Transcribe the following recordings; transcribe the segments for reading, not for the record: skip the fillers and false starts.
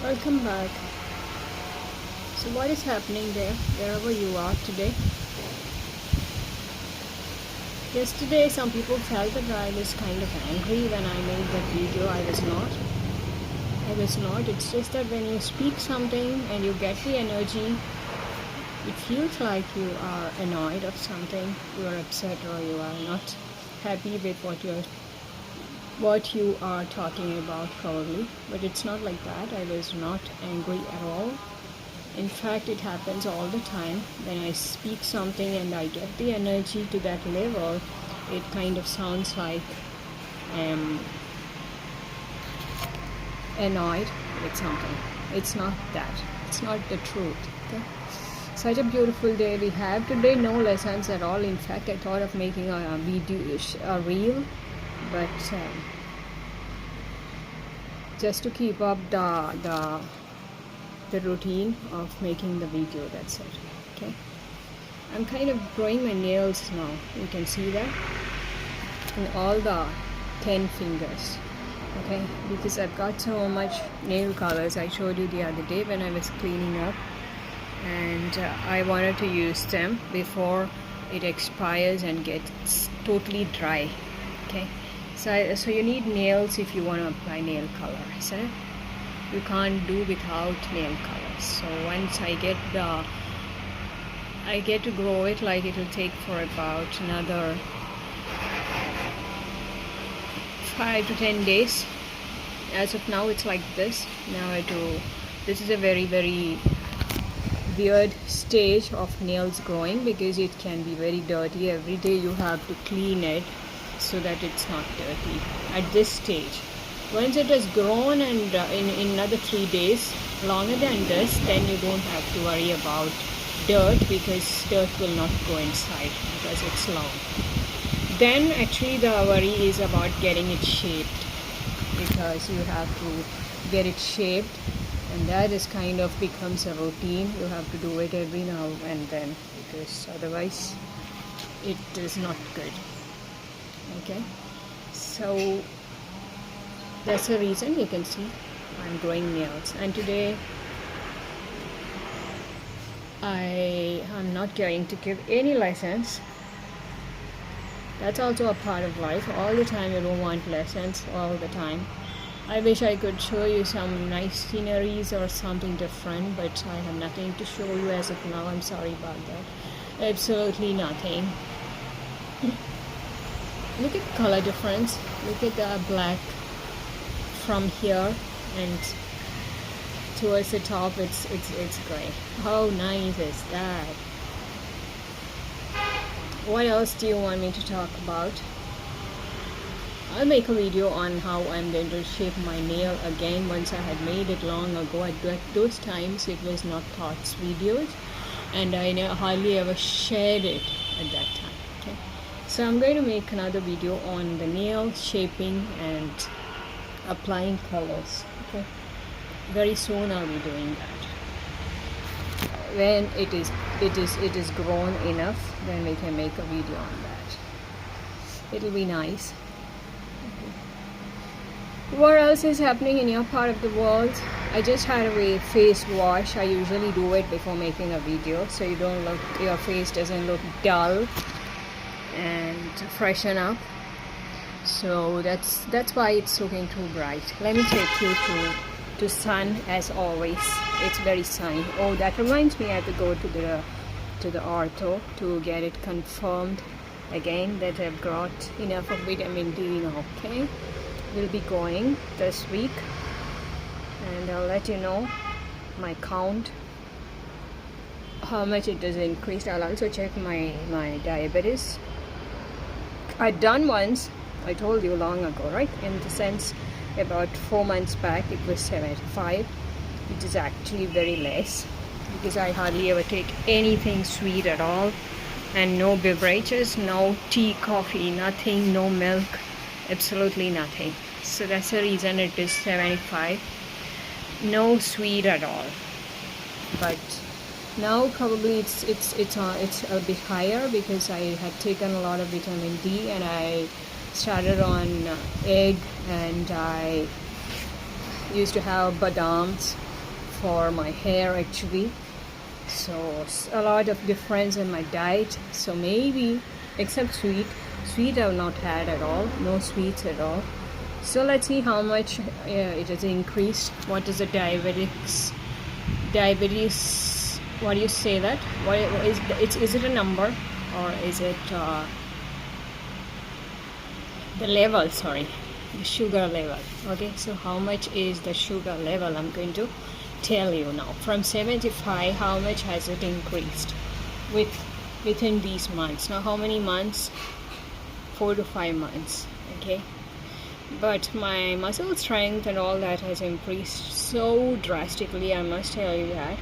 Welcome back. So what is happening there, wherever you are today? Yesterday some people felt that I was kind of angry when I made that video. I was not. It's just that when you speak something and you get the energy, it feels like you are annoyed of something, you are upset, or you are not happy with what you are talking about probably. But it's not like that. I was not angry at all. In fact, it happens all the time. When I speak something and I get the energy to that level, it kind of sounds like I'm annoyed with something. It's not that. It's not the truth. Okay? Such a beautiful day we have today. No lessons at all. In fact, I thought of making a video, a reel, but just to keep up the routine of making the video. That's it. Okay. I'm kind of growing my nails now. You can see that in all the 10 fingers. Okay, because I've got so much nail colors. I showed you the other day when I was cleaning up, and I wanted to use them before it expires and gets totally dry. Okay, so you need nails if you want to apply nail colors. You can't do without nail colors. So once I get to grow it, like it will take for about another 5 to 10 days. As of now it's like this. Now this is a very weird stage of nails growing, because it can be very dirty. Every day you have to clean it so that it's not dirty at this stage. Once it has grown and in another 3 days longer than this, then you don't have to worry about dirt, because dirt will not go inside because it's long. Then actually the worry is about getting it shaped, because you have to get it shaped, and that is kind of becomes a routine. You have to do it every now and then, because otherwise it is not good. Okay, so that's the reason you can see I'm growing nails. And today I'm not going to give any lessons. That's also a part of life. All the time you don't want lessons all the time. I wish I could show you some nice sceneries or something different, but I have nothing to show you as of now. I'm sorry about that. Absolutely nothing. Look at the color difference. Look at the black from here and towards the top. It's gray. How nice is that? What else do you want me to talk about? I'll make a video on how I'm going to shape my nail again. Once I had made it long ago. At those times it was not thoughts videos, and I hardly ever shared it at that time. Okay, so I'm going to make another video on the nail shaping and applying colors. Okay, very soon I'll be doing that. When it is grown enough, then we can make a video on that. It'll be nice. Okay. What else is happening in your part of the world? I just had a face wash. I usually do it before making a video, so your face doesn't look dull, and freshen up. So that's why it's looking too bright. Let me take you to sun as always. It's very sunny. Oh, that reminds me, I have to go to the ortho to get it confirmed again that I've got enough of vitamin D now. Okay, we'll be going this week, and I'll let you know my count, how much it has increased. I'll also check my diabetes. I'd done once, I told you long ago, right? In the sense, about 4 months back it was 75, which is actually very less, because I hardly ever take anything sweet at all, and no beverages, no tea, coffee, nothing, no milk, absolutely nothing. So that's the reason it is 75. No sweet at all. But now probably it's a bit higher, because I had taken a lot of vitamin D, and I started on egg, and I used to have badams for my hair actually. So a lot of difference in my diet. So maybe, except sweet I've not had at all, no sweets at all. So let's see how much it has increased. What is the diabetes, what do you say that, what is it a number, or is it the level, sorry, the sugar level. Okay, so how much is the sugar level? I'm going to tell you now. From 75, how much has it increased within these months? Now how many months? 4 to 5 months. Okay, but my muscle strength and all that has increased so drastically, I must tell you that.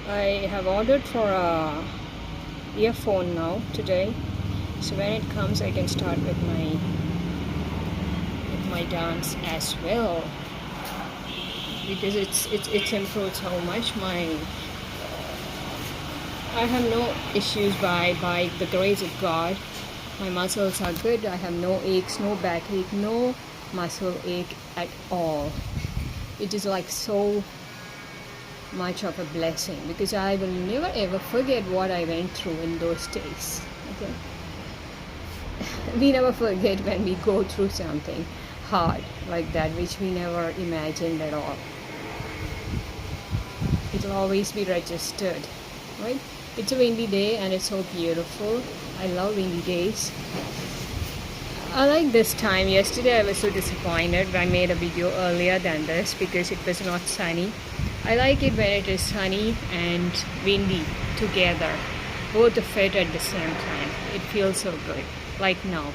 I have ordered for a earphone now today, so when it comes I can start with my dance as well, because it's improved so much. I have no issues by the grace of God. My muscles are good. I have no aches, no backache, no muscle ache at all. It is like so much of a blessing, because I will never ever forget what I went through in those days. Okay, we never forget when we go through something hard like that, which we never imagined at all. It will always be registered, right? It's a windy day and it's so beautiful. I love windy days. I like this time. Yesterday I was so disappointed. I made a video earlier than this because it was not sunny. I like it when it is sunny and windy together, both of it at the same time. It feels so good, like now.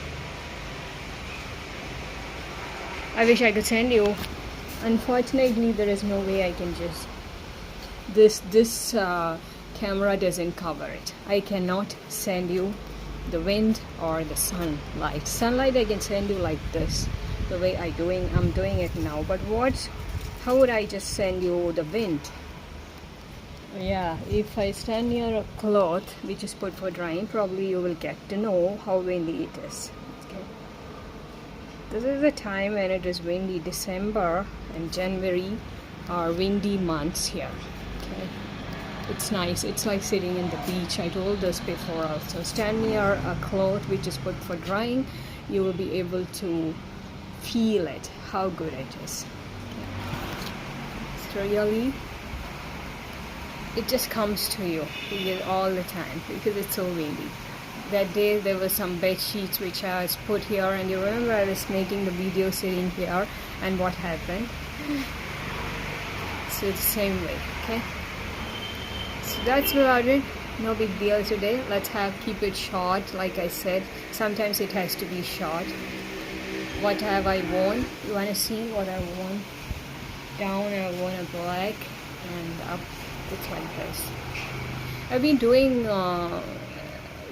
I wish I could send you. Unfortunately, there is no way I can just... This camera doesn't cover it. I cannot send you the wind or the sunlight. Sunlight I can send you like this, the way I'm doing it now. But how would I just send you the wind? Yeah, if I stand near a cloth which is put for drying, probably you will get to know how windy it is. Okay. This is the time when it is windy. December and January are windy months here. Okay. It's nice. It's like sitting in the beach. I told this before also. Stand near a cloth which is put for drying. You will be able to feel it, how good it is. It's really, it just comes to you all the time because it's so windy. That day there were some bed sheets which I was put here, and you remember I was making the video sitting here, and what happened? So it's the same way. Okay, so that's about it. No big deal today. Let's keep it short. Like I said, sometimes it has to be short. What have I worn? You want to see what I worn? Down I worn a black, and up it's like this. I've been doing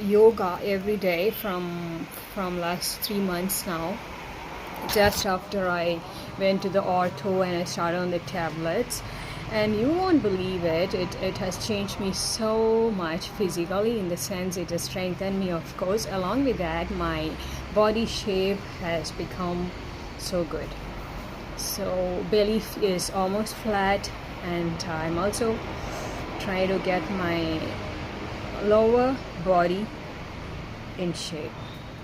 yoga every day from last 3 months now. Just after I went to the ortho and I started on the tablets, and you won't believe it, it has changed me so much physically, in the sense it has strengthened me, of course. Along with that, my body shape has become so good. So belly is almost flat, and I'm also trying to get my lower body in shape,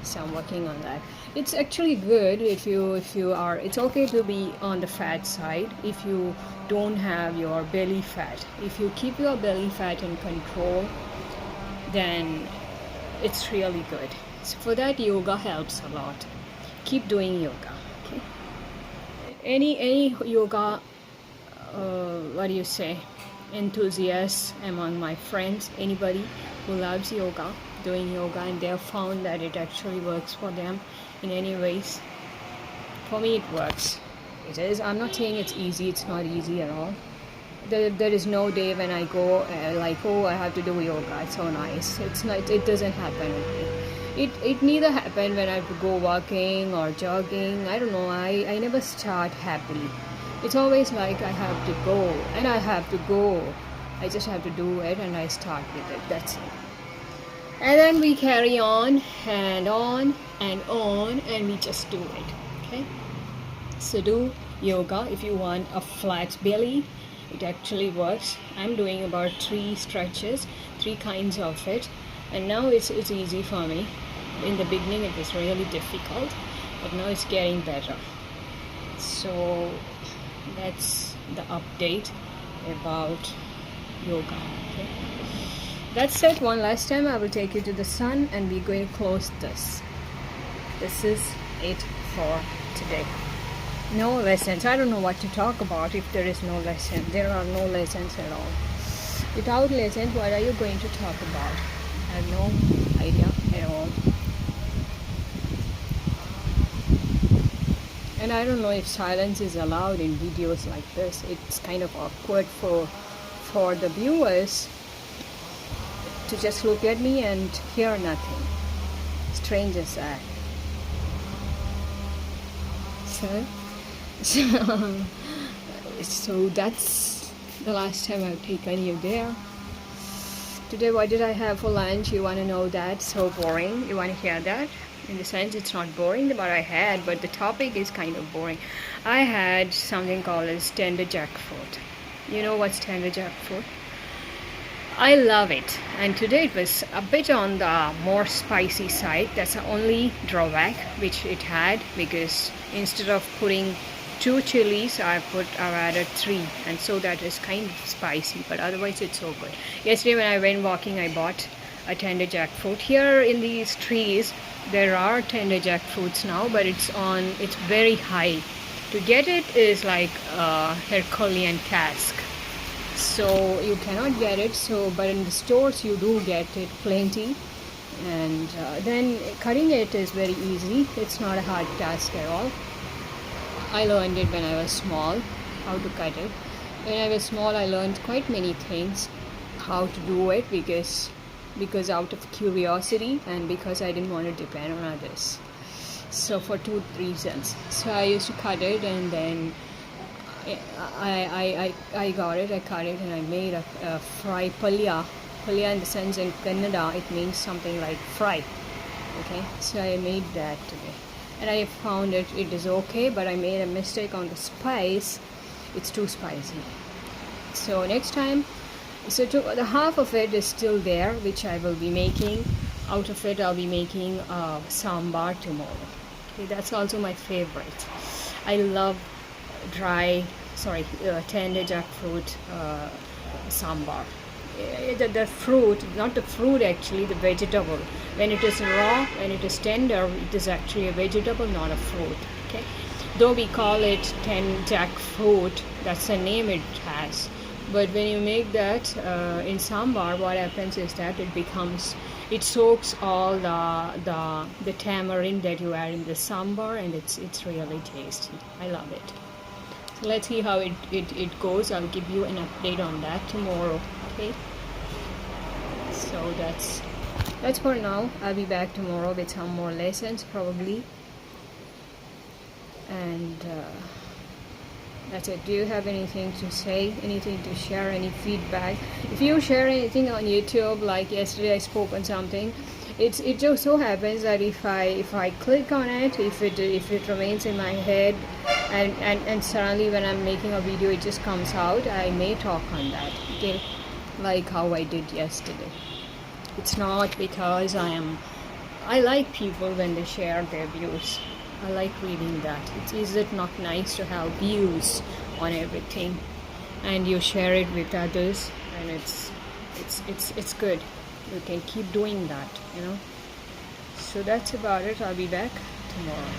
so I'm working on that. It's actually good if you are, it's okay to be on the fat side if you don't have your belly fat. If you keep your belly fat in control, then it's really good. So for that, yoga helps a lot. Keep doing yoga. Okay, any yoga what do you say, enthusiasts among my friends, anybody who loves yoga, doing yoga, and they have found that it actually works for them in any ways. For me, it works. It is. I'm not saying it's easy. It's not easy at all. There is no day when I go like, oh, I have to do yoga. It's so nice. It's not. It doesn't happen with me. It neither happen when I have to go walking or jogging. I don't know. I never start happily. It's always like I have to go, and I have to go. I just have to do it, and I start with it. That's it. And then we carry on and on and on, and we just do it. Okay, so do yoga if you want a flat belly, it actually works. I'm doing about 3 stretches, 3 kinds of it, and now it's easy for me. In the beginning it was really difficult, but now it's getting better. So that's the update about yoga. Okay, that's it. One last time I will take you to the sun, and we're going to close this. This is it for today. No lessons. I don't know what to talk about if there is no lesson. There are no lessons at all. Without lessons, what are you going to talk about? I have no idea at all. And I don't know if silence is allowed in videos like this. It's kind of awkward for the viewers to just look at me and hear nothing. Strange as that. So that's the last time I've taken you there. Today, what did I have for lunch? You want to know that? So boring. You want to hear that? In the sense, it's not boring what I had, but the topic is kind of boring. I had something called as tender jackfruit. You know what's tender jackfruit? I love it, and today it was a bit on the more spicy side. That's the only drawback which it had, because instead of putting 2 chilies, I've added 3, and so that is kind of spicy, but otherwise it's so good. Yesterday when I went walking, I bought a tender jackfruit. Here in these trees there are tender jackfruits now, but it's very high. To get it is like a Herculean task, so you cannot get it. But in the stores you do get it plenty, and then cutting it is very easy. It's not a hard task at all. I learned it when I was small, how to cut it. When I was small, I learned quite many things, how to do it, because out of curiosity and because I didn't want to depend on others. So for 2 reasons. So I used to cut it, and then I got it, I cut it, and I made a fry palya. Palya in the sense in Kannada, it means something like fry. Okay, so I made that today. And I found it is okay, but I made a mistake on the spice. It's too spicy. So next time, the half of it is still there, which I will be making. Out of it, I'll be making sambar tomorrow. Okay, that's also my favorite. I love tender jackfruit sambar. The fruit, not the fruit actually, the vegetable. When it is raw, when it is tender, it is actually a vegetable, not a fruit. Okay, though we call it jackfruit, that's the name it has. But when you make that in sambar, what happens is that it soaks all the tamarind that you add in the sambar, and it's really tasty. I love it. So let's see how it goes. I'll give you an update on that tomorrow. Okay. So that's for now. I'll be back tomorrow with some more lessons probably, and that's it. Do you have anything to say, anything to share, any feedback? If you share anything on YouTube, like yesterday I spoke on something, it just so happens that if I click on it, if it remains in my head, and suddenly when I'm making a video it just comes out, I may talk on that. Okay, like how I did yesterday. It's not because I like people when they share their views. I like reading that. Is it not nice to have views on everything, and you share it with others, and it's good. You can keep doing that, So that's about it. I'll be back tomorrow.